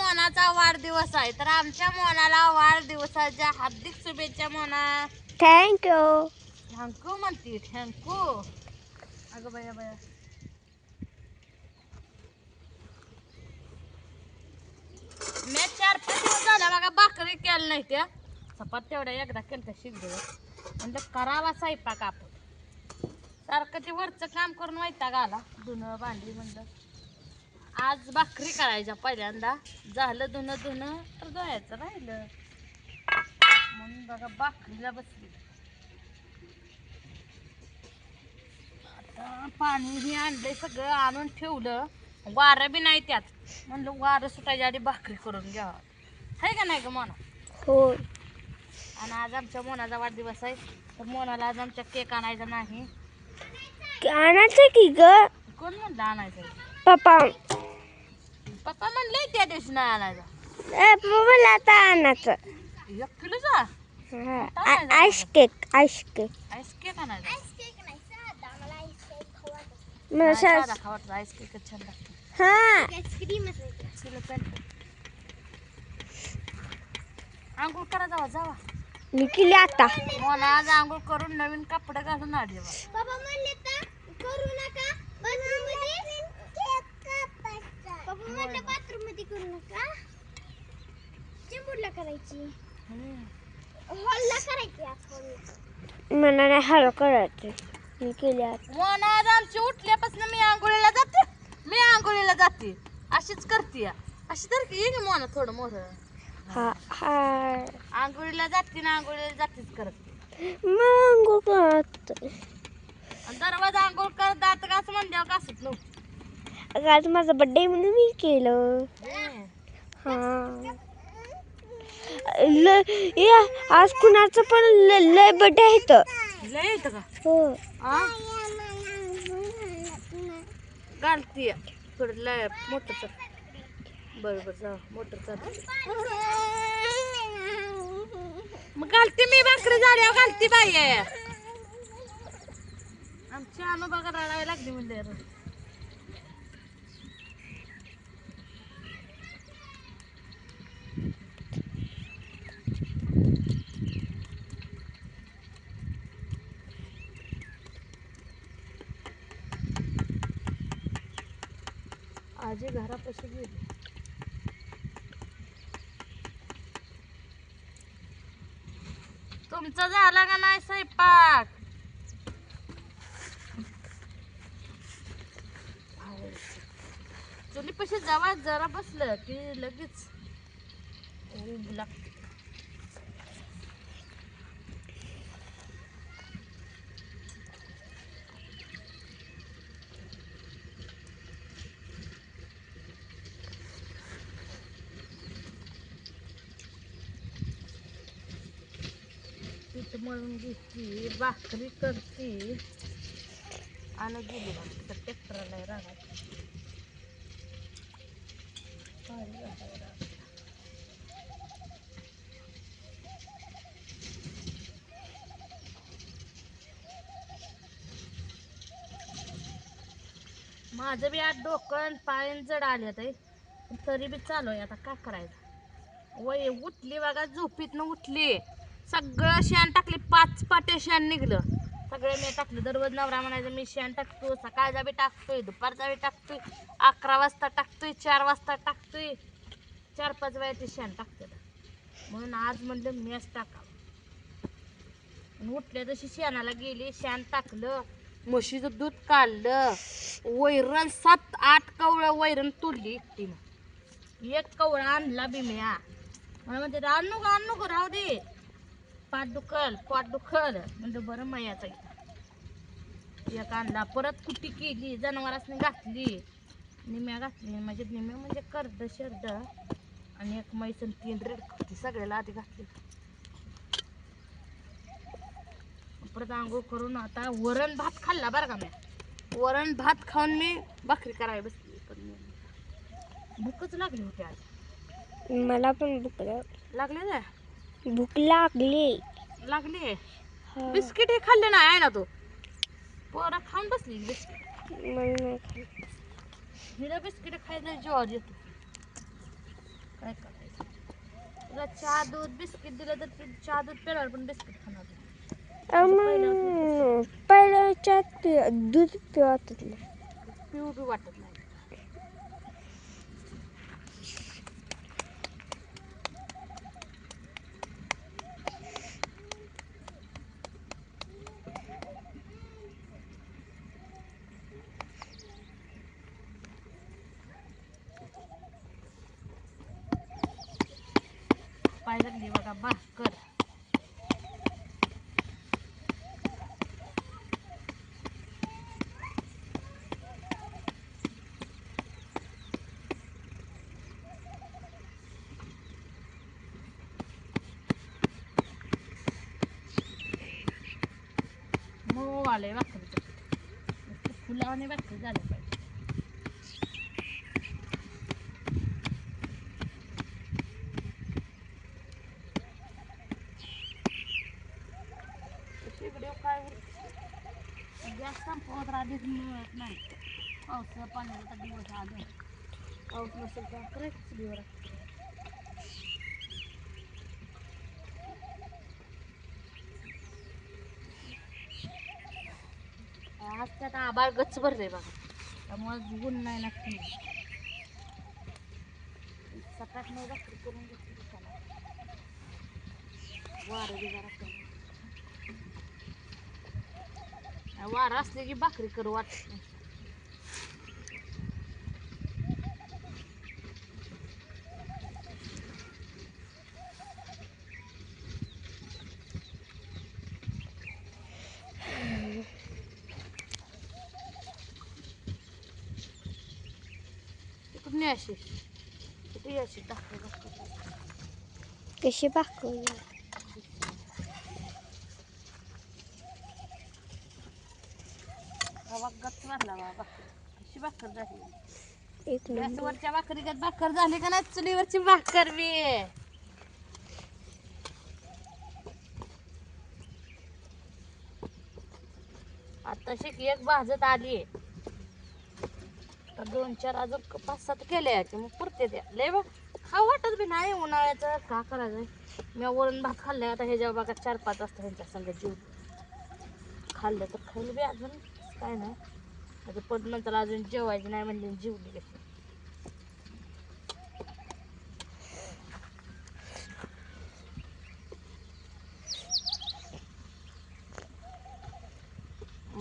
मोनाचा वाढदिवस आहे, तर आमच्या मोनाला वाढदिवसाच्या हार्दिक शुभेच्छा मोना. थँक्यू. थँक्यू म्हणते, थँक्यू. अगं बया बया, मी 4-5 दिवस झाला बघा भाकरी केल्या नाही त्या. चपात तेवढ्या एकदा केलं त्या शिजलं. म्हणजे करावा स्वयंपाक आपण. सारखं ते वरचं काम करून वैताग आला. धुणं भांडी म्हणलं आज भाकरी करायच्या पहिल्यांदा. झालं धुणं तर धुवायचं राहिलं म्हणून बघा भाकरीला बसली. आता पाणी हे आणलंय सगळं आणून ठेवलं. वारं बी नाही त्यात, म्हणलं वारं सुटायच्या आधी भाकरी करून घ्यावा. आहे का नाही ग मोना? हो. आणि आज आमच्या मोनाचा वाढदिवस आहे, तर मोनाला आज आमच्या केक आणायचा नाही. आणायचं की ग? कोण म्हणलं आणायचं? पप्पा. पप्पा म्हणले त्या दिवशी नाही आणायचा. मला आता आणायचं. 1 किलोचा आईस केक. आईस केक आणायचा. मला साधा खावायचा आईस केक छान लागतो. हा. आंघोळ करा जावा. मी केली आता. मोना आज आंघोळ करून नवीन कपडे घालून आली बा. पप्पा म्हणले तर करू नका बाथरूम मध्ये. पप्पा म्हणले बाथरूम मध्ये करू नका, चेंबूरला करायची, हॉलला करायची. मला नाही हळू करायचं. मी केली आता. मोना आज आमची उठल्यापासून मी आंघोळीला जाते अशीच करते. अशी तर की ये मोना थोडं मोठं. हा. आंघोळीला जातीच करत. मग करत. दरवाजा आंघोळ कर, दात घास म्हणल्यावर घासत नव्हतं. आज माझा बर्थडे म्हणून मी केलं. हा. आज कुणाचं पण लय बर्थडे आहे तर. लय येतं का? हो. घालतीय थोडं लय मोटर चाल. बरोबर जा मोटर चाल. मग घालते मी भाकरी झाल्यावर घालते बाई. आमची अनु बघा रडायला लागली म्हणजे. आजी घरापाशी गेली. तुमचा झाला का नाही स्वयंपाक? चुलीपाशी जेव्हा जरा बसलं की लगेच ऊब लागते. पीठ मळून घेतली, भाकरी करते आणि गेली बघ ट्रॅक्टरला राहणार. माझं बी आज डोकं पाय जड आले तरी बी चालू आहे. आता काय करायचं? वय उठली बघा, झोपीतनं उठली, सगळं शेण टाकले. 5 पाट्या शेण निघलं. सगळं मी टाकलं. दररोज नवरा म्हणायचं मी शेण टाकतो, सकाळचा बी टाकतोय, दुपारचा बी टाकतोय, 11 वाजता टाकतोय, 4 वाजता टाकतोय, 4-5 वेळा ते शेण टाकते. म्हणून आज म्हणलं मीच टाकावं. उठल्या तशी शेणाला गेली, शेण टाकलं, म्हशीचं दूध काढलं, वैरण 7-8 कवळं वैरण तोडली एकटीनं. 1 कवळा आणला बी मी. मला म्हणते आणू का राहू दे, पोट दुखल म्हणजे बरं मयाचा एक आणला. परत कुटी केली, जनावरांनी घातली, निम्या घातली. म्हणजे निम्या म्हणजे कर्द शर्द आणि 1 म्हैस आणि 3 रेड होती. सगळ्याला आधी घातली. परत आंघोळ करून आता वरण भात खाल्ला बरं का. मी वरण भात खाऊन मी भाकरी करायला बसली. पण भूकच लागली होती आज. मला पण भूक लागली ना. भूक लागली. बिस्किट हे खाल्ले नाही आहे ना तो. पोरा खाऊन बसली बिस्किट. हिला बिस्किट खायला जीवावर येतो. काय करायचं? तुला चहा दूध बिस्किट दिलं तर तू चहा दूध पेणार पण बिस्किट खाणार नाही. पहिल्याच्यात दूध पिवत पिऊ बी वाटत नाही. पाय लागली बघा भाकर. मऊ आले भाकरी फुलावाने भाकरी झाल्या पाहिजे. व्हिडिओ काय गॅस संपवत आधीच मिळत नाही. पावसा पाण्याचा दिवस आले. पाऊस नसेल तर करायचं चुलीवर. आज त्यात आबाळ गच्च भरले बघा, त्यामुळे ऊन नाही लागते. सकाळ नाही भाकरी करून घेतली त्याला वारं बी जरा कमी. वारं असले की भाकरी करू वाटत नाही. कुठे अशी कुठे अशी दाखव कशी भाकरी हवा गच्च भरला बाबा. कशी भाकर झाली. एक नंबर. गॅसवरच्या भाकरीगत भाकर झाली का नाही चुलीवरची भाकर बी. आता शिक एक भाजत आली तर 2-4 अजून 5-7 केल्या की मग पुरते द्या. लय बघ खाऊ वाटत बी नाही उन्हाळ्याचं. का करायचं? मी वरण भात खाल्लाय आता ह्याच्या बघा 4-5 वाजता ह्यांच्या संग जीव खाल्लं तर खायला बी अजून काय नाही. आता पण नंतर अजून जेवायचं नाही म्हणजे जीवली कशी.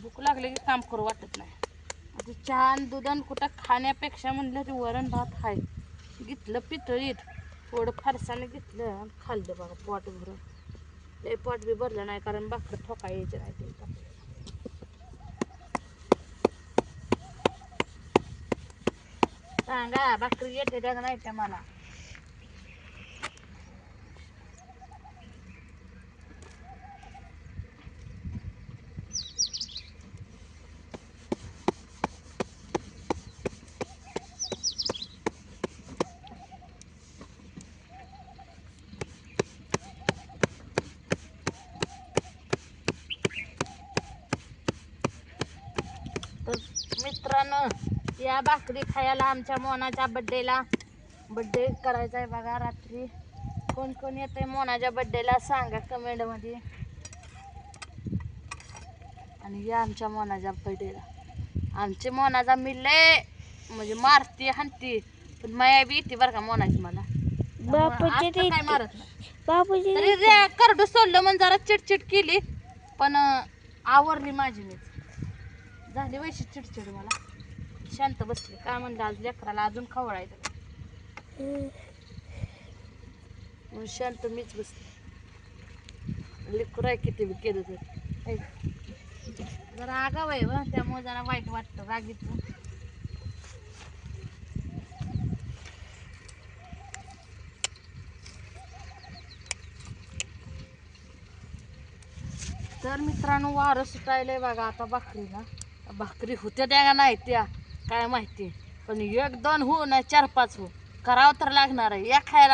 भूक लागली की काम करू वाटत नाही. आता चहा आणि दूध आणि कुठं खाण्यापेक्षा म्हणलं ते वरण भात खाय घेतलं पितळीत थोडं फरसाने घेतलं आणि खाल्लं बघा पोट भरून. लय पोट बी भरलं नाही कारण भाकर ठोका यायचे नाही ते. सांगा भाकरी येते त्या नाही त्या मला. तर मित्रांनो या भाकरी खायला आमच्या मोनाच्या बड्डेला बड्डे करायचा आहे बघा रात्री. कोण कोण येते मोनाच्या बड्डेला सांगा कमेंटमध्ये. आणि या आमच्या मोनाच्या बड्डेला. आमच्या मोनाचा मी लय म्हणजे मारती हाणती पण माया बी येते बरं का मोनाची मला. बापूची आज तर काय मारत नाही. बापूची तरी करडू सोडलं म्हणून जरा चिडचिड केली पण आवरली माझी मीच. झाली वैशी चिडचिड मला. शांत बसली काय म्हणलं आज लेकराला अजून खवळायचं म्हणून शांत मीच बसली. लेकरू आहे किती बी केलं तर जरा आगाव आहे व त्यामुळे जरा वाईट वाटतं रागीत. तर मित्रांनो वारं सुटायलंय बघा आता भाकरीला. भाकरी होत्या त्या का नाही त्या काय माहिती पण 1-2 हो नाही 4-5 हो करावं तर लागणार आहे. या खायला